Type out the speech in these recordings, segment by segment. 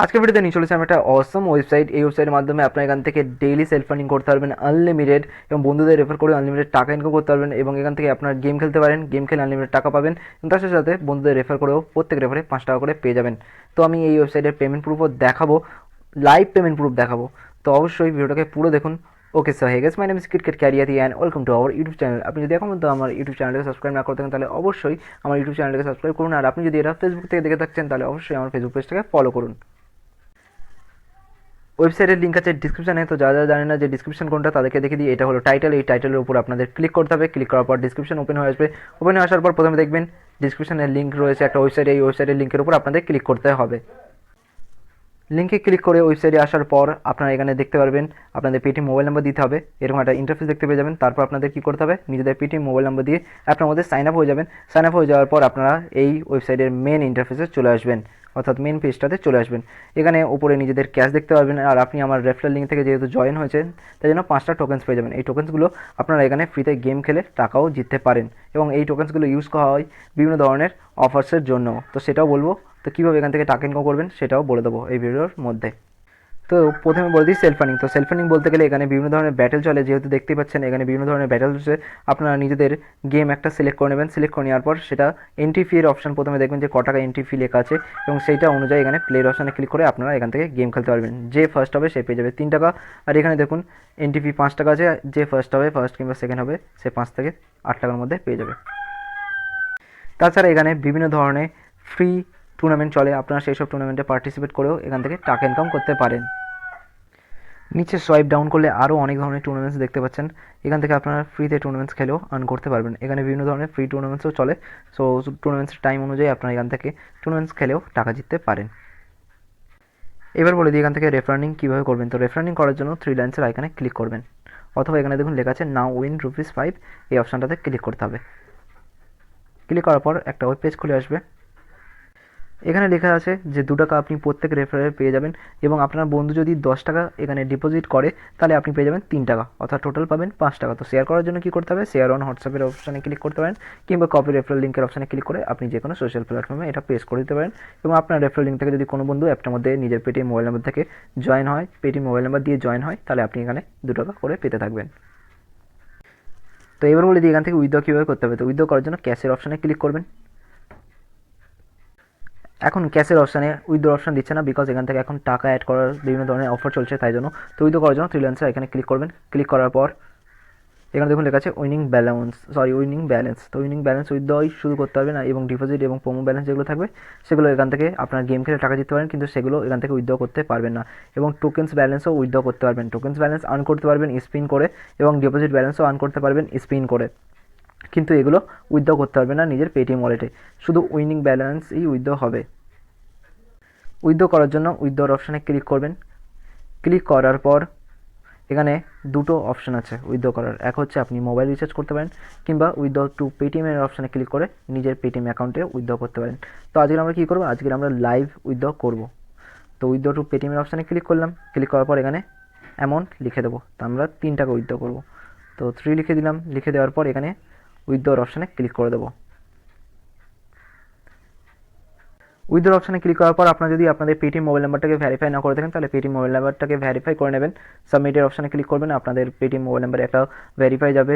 আজকের ভিডিওতে নিয়ে চলেছি আমি একটা অসম ওয়েবসাইট। এই ওয়েবসাইটের মাধ্যমে আপনার এখান থেকে ডেইলি সেলফ ফান্ডিং করতে পারবেন আনলিমিটেড, এবং বন্ধুদের রেফার করে আনলিমিটেড টাকা ইনকাম করতে পারবেন, এবং এখান থেকে আপনার গেম খেলতে পারেন, গেম খেলে আনলিমিটেড টাকা পাবেন, এবং তার সাথে সাথে বন্ধুদের রেফার করেও প্রত্যেক রেফারে 5 টাকা করে পেয়ে যাবেন। তো আমি এই ওয়েবসাইটের পেমেন্ট প্রুফও দেখাবো, লাইভ পেমেন্ট প্রুফ দেখাবো। তো অবশ্যই ভিডিওটাকে পুরো দেখুন। Okay so hey guys, my name is cricket ক্যারিয়াতি and welcome to our YouTube channel. আপনি যদি এখন পর্যন্ত আমার ইউটিউব চ্যানেলকে সাবস্ক্রাইব না করে থাকেন তাহলে অবশ্যই আমার ইউটিউব চ্যানেলকে সাবস্ক্রাইব করুন, আর আপনি যদি এটা ফেসবুক থেকে দেখে থাকছেন তাহলে অবশ্যই আমার ফেসবুক পেজটাকে ফলো করুন। ওয়েবসাইটের লিঙ্ক আছে ডিসক্রিপশনে। তো যারা যারা জানেন না যে ডিসক্রিপশন কোনটা তাদেরকে দেখে দিই, এটা হলো টাইটেল। এই টাইটেলের উপর আপনাদের ক্লিক করতে হবে। ক্লিক করার পর ডিসক্রিপশন ওপেন হয়ে আসবে। ওপেন হয়ে আসার পর প্রথমে দেখবেন ডিসক্রিপশনের লিঙ্ক রয়েছে একটা ওয়েবসাইট। এই ওয়েবসাইটের লিঙ্কের উপর আপনাদের ক্লিক করতে হবে। লিঙ্কে ক্লিক করে ওয়েবসাইটে আসার পর আপনারা এখানে দেখতে পারবেন আপনাদের পেটিএম মোবাইল নাম্বার দিতে হবে। এরকম একটা ইন্টারফেস দেখতে পেয়ে যাবেন। তারপর আপনাদের কী করতে হবে, নিজেদের পেটিএম মোবাইল নাম্বার দিয়ে আপনার মধ্যে সাইন আপ হয়ে যাবেন। সাইন আপ হয়ে যাওয়ার পর আপনারা এই ওয়েবসাইটের মেন ইন্টারফেসে চলে আসবেন, অর্থাৎ মেন পেজটাতে চলে আসবেন। এখানে উপরে নিজেদের ক্যাশ দেখতে পারবেন, আর আপনি আমার রেফারেল লিঙ্ক থেকে যেহেতু জয়েন হয়েছেন তাই জন্য 5টা টোকেন্স পেয়ে যাবেন। এই টোকেন্সগুলো আপনারা এখানে ফ্রিতে গেম খেলে টাকাও জিততে পারেন, এবং এই টোকেন্সগুলো ইউজ করা হয় বিভিন্ন ধরনের অফার্সের জন্য। তো সেটাও বলবো, তো কীভাবে এখান থেকে টাকা ইনকাম করবেন সেটাও বলে দেবো এই ভিডিওর মধ্যে। তো প্রথমে বলে দিই সেলফ ফান্ডিং। তো সেলফ ফান্ডিং বলতে গেলে এখানে বিভিন্ন ধরনের ব্যাটেল চলে, যেহেতু দেখতেই পাচ্ছেন এখানে বিভিন্ন ধরনের ব্যাটেল হচ্ছে। আপনারা নিজেদের গেম একটা সিলেক্ট করে নেবেন। সিলেক্ট করে নেওয়ার পর সেটা এন্ট্রি ফি এর অপশন, প্রথমে দেখবেন যে ক টাকা এন্ট্রি ফি লেখা আছে, এবং সেইটা অনুযায়ী এখানে প্লের অপশানে ক্লিক করে আপনারা এখান থেকে গেম খেলতে পারবেন। যে ফার্স্ট হবে সে পেয়ে যাবে 3 টাকা। আর এখানে দেখুন এন্ট্রি ফি 5 টাকা আছে, যে ফার্স্ট হবে, ফার্স্ট কিংবা সেকেন্ড হবে, সে 5 থেকে 8 টাকার মধ্যে পেয়ে যাবে। তাছাড়া এখানে বিভিন্ন ধরনের ফ্রি টুর্নামেন্ট চলে, আপনারা সেই সব টুর্নামেন্টে পার্টিসিপেট করেও এখান থেকে টাকা ইনকাম করতে পারেন। নিচে সোয়াইপ ডাউন করলে আরও অনেক ধরনের টুর্নামেন্টস দেখতে পাচ্ছেন। এখান থেকে আপনারা ফ্রিতে টুর্নামেন্টস খেলেও আর্ন করতে পারবেন। এখানে বিভিন্ন ধরনের ফ্রি টুর্নামেন্টসও চলে। সো টুর্নামেন্টসের টাইম অনুযায়ী আপনারা এখান থেকে টুর্নামেন্টস খেলেও টাকা জিততে পারেন। এবার বলে দিই এখান থেকে রেফারিং কীভাবে করবেন। তো রেফারিং করার জন্য 3 লাইন্সের আইকনে ক্লিক করবেন, অথবা এখানে দেখুন লেখা আছে নাও উইন ₹5, এই অপশানটাতে ক্লিক করতে হবে। ক্লিক করার পর একটা ওয়েব পেজ খুলে আসবে। এখানে লেখা আছে যে 2 টাকা আপনি প্রত্যেক রেফারে পেয়ে যাবেন, এবং আপনার বন্ধু যদি 10 টাকা এখানে ডিপোজিট করে তাহলে আপনি পেয়ে যাবেন 3 টাকা, অর্থাৎ টোটাল পাবেন 5 টাকা। তো শেয়ার করার জন্য কী করতে হবে, শেয়ার অন হোয়াটসঅ্যাপের অপশানে ক্লিক করতে পারেন, কিংবা কপি রেফারেল লিঙ্কের অপশানে ক্লিক করে আপনি যে কোনো সোশ্যাল প্ল্যাটফর্মে এটা পেস্ট করে দিতে পারেন। এবং আপনার রেফারেল লিঙ্ক থেকে যদি কোনো বন্ধু অ্যাপটার মধ্যে নিজের পেটিএম মোবাইল নাম্বার থেকে জয়েন হয়, পেটিএম মোবাইল নাম্বার দিয়ে জয়েন হয়, তাহলে আপনি এখানে 2 টাকা করে পেতে থাকবেন। তো এবার বলে দিই এখান থেকে উইথড্র কীভাবে করতে হবে। তো উইথড্র করার জন্য ক্যাশের অপশানে ক্লিক করবেন। এখন ক্যাশের অপশানে উইথড্র অপশান দিচ্ছে না, বিকজ এখান থেকে এখন টাকা অ্যাড করার বিভিন্ন ধরনের অফার চলছে, তাই জন্য। তো উইথড্র করার জন্য ফ্রিল্যান্সার এখানে ক্লিক করবেন। ক্লিক করার পর এখানে দেখুন লেখা আছে উইনিং ব্যালেন্স। তো উইনিং ব্যালেন্স উইথড্রই শুরু করতে হবে না, এবং ডিপোজিট এবং প্রোমো ব্যালেন্স যেগুলো থাকবে সেগুলো এখান থেকে আপনার গেম খেলে টাকা দিতে পারেন, কিন্তু সেগুলো এখান থেকে উইথড্র করতে পারবেন না। এবং টোকেন্স ব্যালেন্সও উইথড্র করতে পারবেন, টোকেন্স ব্যালেন্স আর্ন করতে পারবেন স্পিন করে, এবং ডিপোজিট ব্যালেন্সও আর্ন করতে পারবেন স্পিন করে, কিন্তু এগুলো উইথড্র করতে পারবেন না নিজের পেটিএম ওয়ালেটে। শুধু উইনিং ব্যালেন্সই উইথড্র হবে। উইথড্র করার জন্য উইথড্র অপশানে ক্লিক করবেন। ক্লিক করার পর এখানে দুটো অপশান আছে উইথড্র করার। এক হচ্ছে আপনি মোবাইল রিচার্জ করতে পারেন, কিংবা উইথড্র টু পেটিএমের অপশানে ক্লিক করে নিজের পেটিএম অ্যাকাউন্টে উইথড্র করতে পারেন। তো আজকে আমরা কী করবো, আজকে আমরা লাইভ উইথড্র করব। তো উইথড্র টু পেটিএমের অপশানে ক্লিক করলাম। ক্লিক করার পর এখানে অ্যামাউন্ট লিখে দেবো। তো আমরা 3 টাকা উইথড্র করবো, তো 3 লিখে দিলাম। লিখে দেওয়ার পর এখানে উইথড্র অপশানে ক্লিক করে দেবো। উইথড্র অপশানে ক্লিক করার পর আপনারা যদি আপনাদের পেটিএম মোবাইল নাম্বারটাকে ভেরিফাই না করে থাকেন তাহলে পেটিএম মোবাইল নাম্বারটাকে ভেরিফাই করে নেবেন। সাবমিটের অপশানে ক্লিক করবেন, আপনাদের পেটিএম মোবাইল নাম্বারে একটা ভেরিফাই যাবে,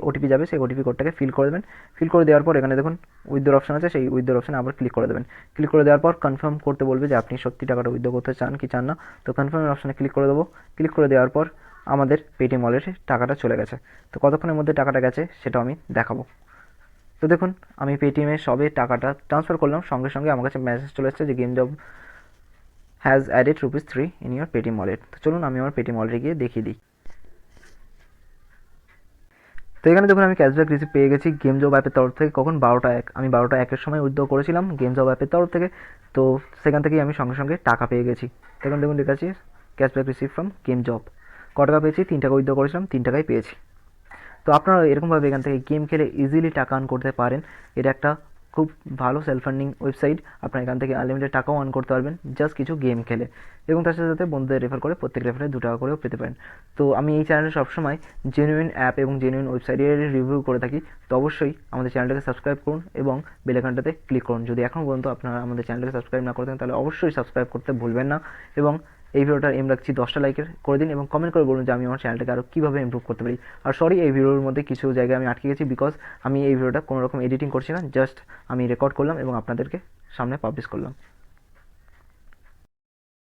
ওটিপি যাবে, সেই ওটিপি কোডটাকে ফিল করে দেবেন। ফিল করে দেওয়ার পর এখানে দেখুন উইথড্র অপশান আছে, সেই উইথড্র অপশানে আবার ক্লিক করে দেবেন। ক্লিক করে দেওয়ার পর কনফার্ম করতে বলবে যে আপনি সত্যি টাকাটা উইথড্র করতে চান কি চান না। তো কনফার্মের অপশানে ক্লিক করে দেবো। ক্লিক করে দেওয়ার পর আমাদের পেটিএম ওয়ালেটে টাকাটা চলে গেছে। তো কতক্ষণের মধ্যে টাকাটা গেছে সেটাও আমি দেখাবো। তো দেখুন আমি পেটিএমে সবে টাকাটা ট্রান্সফার করলাম, সঙ্গে সঙ্গে আমার কাছে মেসেজ চলে এসেছে যে Gamezop has added ₹3 in your Paytm wallet. তো চলুন আমি আমার পেটিএম ওয়ালেটে গিয়ে দেখিয়ে দিই। তো এখানে দেখুন আমি ক্যাশব্যাক রিসিভ পেয়ে গেছি গেমজব অ্যাপের তরফ থেকে। কখন 12টা 1, আমি 12টা 1-এর সময় উইথড্র করেছিলাম গেমজব অ্যাপের তরফ থেকে। তো সেখান থেকেই আমি সঙ্গে সঙ্গে টাকা পেয়ে গেছি। এখন দেখুন লেখা আছে ক্যাশব্যাক রিসিভ ফ্রম গেমজব। ক টাকা পেয়েছি, 3 টাকা উইথড্র করেছিলাম, 3 টাকাই পেয়েছি। তো আপনারা এরকমভাবে এখান থেকে গেম খেলে ইজিলি টাকা আর্ন করতে পারেন। এটা একটা খুব ভালো সেলফ ফান্ডিং ওয়েবসাইট। আপনারা এখান থেকে আনলিমিটেড টাকাও আর্ন করতে পারবেন জাস্ট কিছু গেম খেলে, এবং তার সাথে সাথে বন্ধুদের রেফার করে প্রত্যেক রেফারে 2 টাকা করেও পেতে পারেন। তো আমি এই চ্যানেলে সবসময় জেনুইন অ্যাপ এবং জেনুইন ওয়েবসাইটের রিভিউ করে থাকি। তো অবশ্যই আমাদের চ্যানেলটাকে সাবস্ক্রাইব করুন এবং বেল আইকনটাতে ক্লিক করুন। যদি এখন পর্যন্ত আপনারা আমাদের চ্যানেলটাকে সাবস্ক্রাইব না করতেন তাহলে অবশ্যই সাবস্ক্রাইব করতে ভুলবেন না, এবং এই ভিডিওটার এম রাখছি 10টা লাইকের করে দিন, এবং কমেন্ট করে বলুন যে আমি আমার চ্যানেলটাকে আরও কীভাবে ইমপ্রুভ করতে পারি। আর সরি, এই ভিডিওর মধ্যে কিছু জায়গায় আমি আটকে গেছি, বিকজ আমি এই ভিডিওটা কোনো রকম এডিটিং করছি না, জাস্ট আমি রেকর্ড করলাম এবং আপনাদেরকে সামনে পাবলিশ করলাম।